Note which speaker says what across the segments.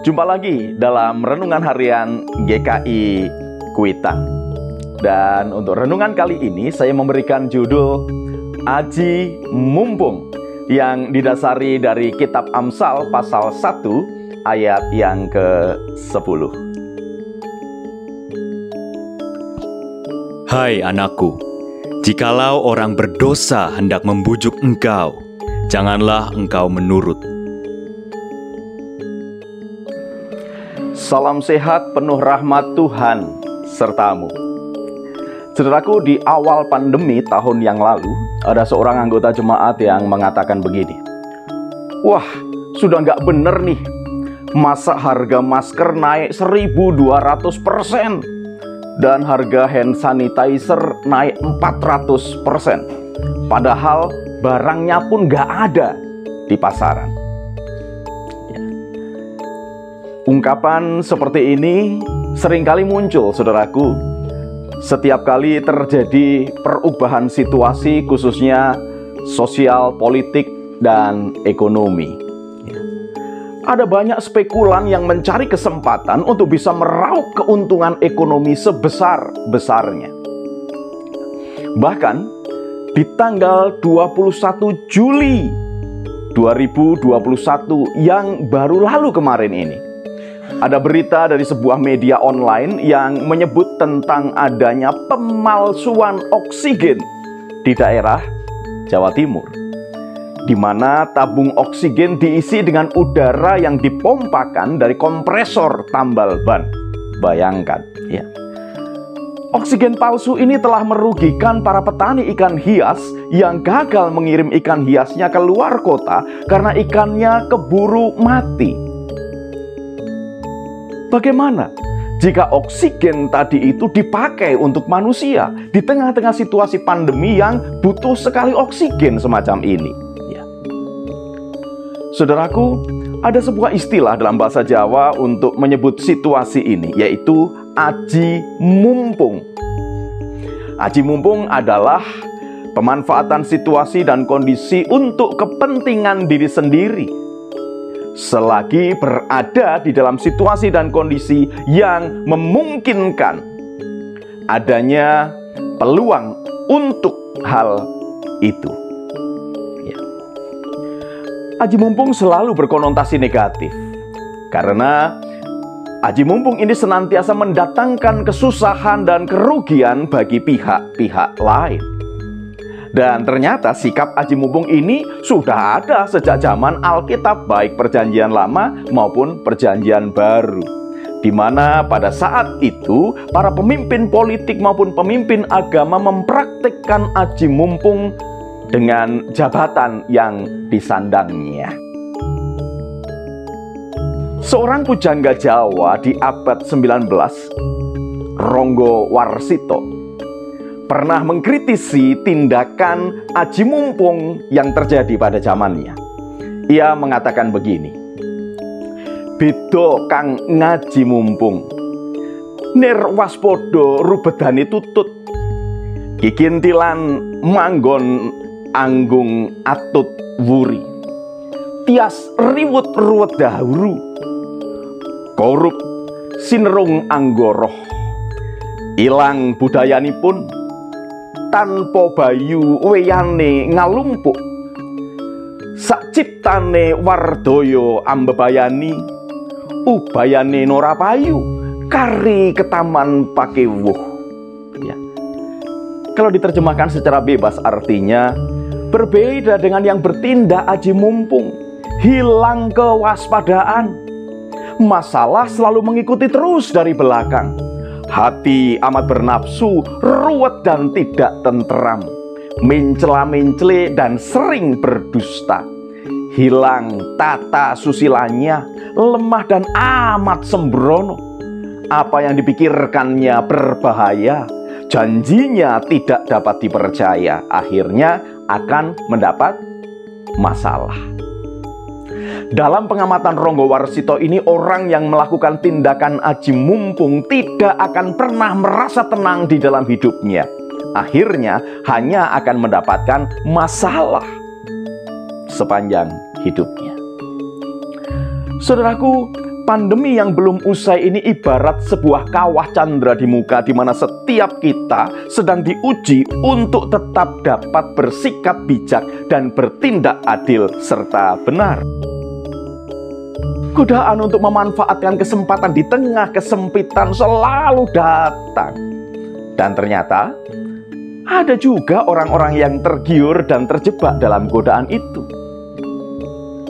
Speaker 1: Jumpa lagi dalam Renungan Harian GKI Kuitang. Dan untuk renungan kali ini saya memberikan judul Aji Mumpung, yang didasari dari kitab Amsal pasal 1 ayat yang ke-10.
Speaker 2: Hai anakku, jikalau orang berdosa hendak membujuk engkau, janganlah engkau menurut.
Speaker 1: Salam sehat penuh rahmat Tuhan sertamu. Saudaraku, di awal pandemi tahun yang lalu, ada seorang anggota jemaat yang mengatakan begini, "Wah, sudah nggak bener nih, masa harga masker naik 1200%, dan harga hand sanitizer naik 400%, padahal barangnya pun nggak ada di pasaran." Ungkapan seperti ini seringkali muncul, saudaraku, setiap kali terjadi perubahan situasi, khususnya sosial, politik, dan ekonomi. Ada banyak spekulan yang mencari kesempatan untuk bisa meraup keuntungan ekonomi sebesar-besarnya. Bahkan di tanggal 21 Juli 2021 yang baru lalu kemarin ini, ada berita dari sebuah media online yang menyebut tentang adanya pemalsuan oksigen di daerah Jawa Timur, di mana tabung oksigen diisi dengan udara yang dipompakan dari kompresor tambal ban. Bayangkan, ya. Oksigen palsu ini telah merugikan para petani ikan hias yang gagal mengirim ikan hiasnya ke luar kota karena ikannya keburu mati. Bagaimana jika oksigen tadi itu dipakai untuk manusia di tengah-tengah situasi pandemi yang butuh sekali oksigen semacam ini? Ya. Saudaraku, ada sebuah istilah dalam bahasa Jawa untuk menyebut situasi ini, yaitu aji mumpung. Aji mumpung adalah pemanfaatan situasi dan kondisi untuk kepentingan diri sendiri, selagi berada di dalam situasi dan kondisi yang memungkinkan adanya peluang untuk hal itu. Ya. Aji mumpung selalu berkonotasi negatif, karena aji mumpung ini senantiasa mendatangkan kesusahan dan kerugian bagi pihak-pihak lain. Dan ternyata sikap aji mumpung ini sudah ada sejak zaman Alkitab, baik perjanjian lama maupun perjanjian baru, di mana pada saat itu para pemimpin politik maupun pemimpin agama mempraktikkan aji mumpung dengan jabatan yang disandangnya. Seorang pujangga Jawa di abad 19, Ronggo Warsito, pernah mengkritisi tindakan aji mumpung yang terjadi pada zamannya. Ia mengatakan begini, "Beda kang ngaji mumpung, nir waspodo rubedane tutut, kikintilan manggon anggung atut wuri, tias riwut ruwet dahuru, korup sinerung anggoroh, ilang budayanipun, tanpa bayu weyane ngalumpuk, sak ciptane wardaya ambebayani, ubayane nora payu, kari ketaman pakewuh." Ya. Kalau diterjemahkan secara bebas artinya, berbeda dengan yang bertindak aji mumpung, hilang kewaspadaan, masalah selalu mengikuti terus dari belakang. Hati amat bernafsu, ruwet dan tidak tenteram, mencela-mencele dan sering berdusta, hilang tata susilanya, lemah dan amat sembrono. Apa yang dipikirkannya berbahaya, janjinya tidak dapat dipercaya, akhirnya akan mendapat masalah. Dalam pengamatan Ronggo Warsito ini, orang yang melakukan tindakan aji mumpung tidak akan pernah merasa tenang di dalam hidupnya. Akhirnya hanya akan mendapatkan masalah sepanjang hidupnya. Saudaraku, Pandemi yang belum usai ini ibarat sebuah kawah candra di muka, di mana setiap kita sedang diuji untuk tetap dapat bersikap bijak dan bertindak adil serta benar. Godaan untuk memanfaatkan kesempatan di tengah kesempitan selalu datang. Dan ternyata ada juga orang-orang yang tergiur dan terjebak dalam godaan itu.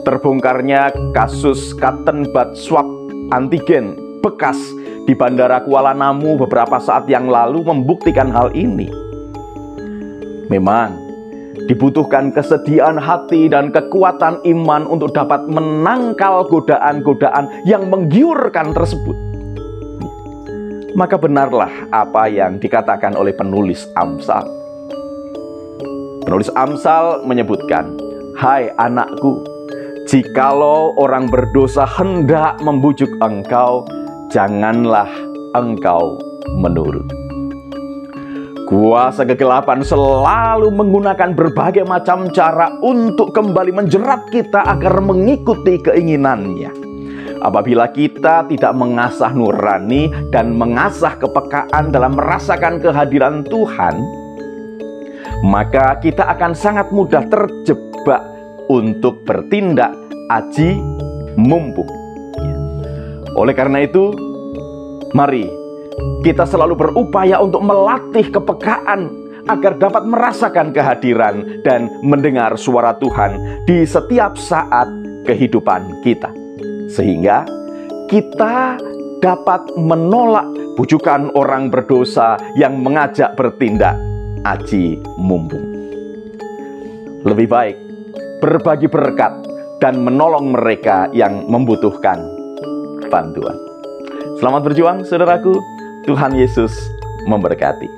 Speaker 1: Terbongkarnya kasus cotton bud swab antigen bekas di Bandara Kuala Namu beberapa saat yang lalu membuktikan hal ini. Memang dibutuhkan kesediaan hati dan kekuatan iman untuk dapat menangkal godaan-godaan yang menggiurkan tersebut. Maka benarlah apa yang dikatakan oleh penulis Amsal. Penulis Amsal menyebutkan, "Hai anakku, jikalau orang berdosa hendak membujuk engkau, janganlah engkau menurut." Kuasa kegelapan selalu menggunakan berbagai macam cara untuk kembali menjerat kita agar mengikuti keinginannya. Apabila kita tidak mengasah nurani dan mengasah kepekaan dalam merasakan kehadiran Tuhan, maka kita akan sangat mudah terjebak untuk bertindak aji mumpung. Oleh karena itu, mari kita selalu berupaya untuk melatih kepekaan agar dapat merasakan kehadiran dan mendengar suara Tuhan di setiap saat kehidupan kita, sehingga kita dapat menolak bujukan orang berdosa yang mengajak bertindak aji mumpung. Lebih baik berbagi berkat dan menolong mereka yang membutuhkan bantuan. Selamat berjuang, saudaraku. Tuhan Yesus memberkati.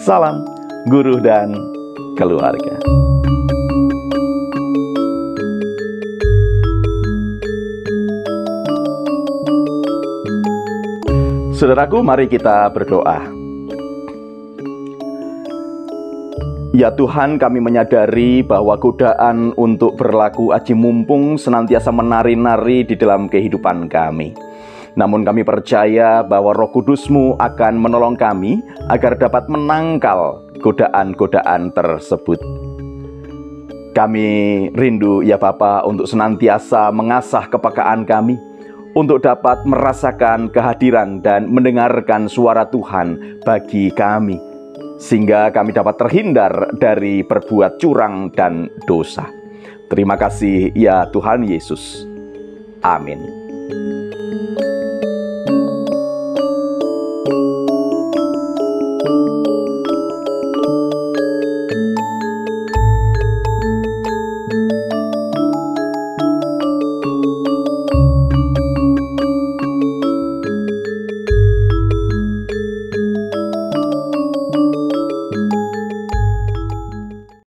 Speaker 1: Salam guru dan keluarga. Saudaraku, mari kita berdoa. Ya Tuhan, kami menyadari bahwa godaan untuk berlaku aji mumpung senantiasa menari-nari di dalam kehidupan kami. Namun kami percaya bahwa Roh Kudus-Mu akan menolong kami agar dapat menangkal godaan-godaan tersebut. Kami rindu ya Bapa untuk senantiasa mengasah kepekaan kami, untuk dapat merasakan kehadiran dan mendengarkan suara Tuhan bagi kami, sehingga kami dapat terhindar dari berbuat curang dan dosa. Terima kasih ya Tuhan Yesus. Amin.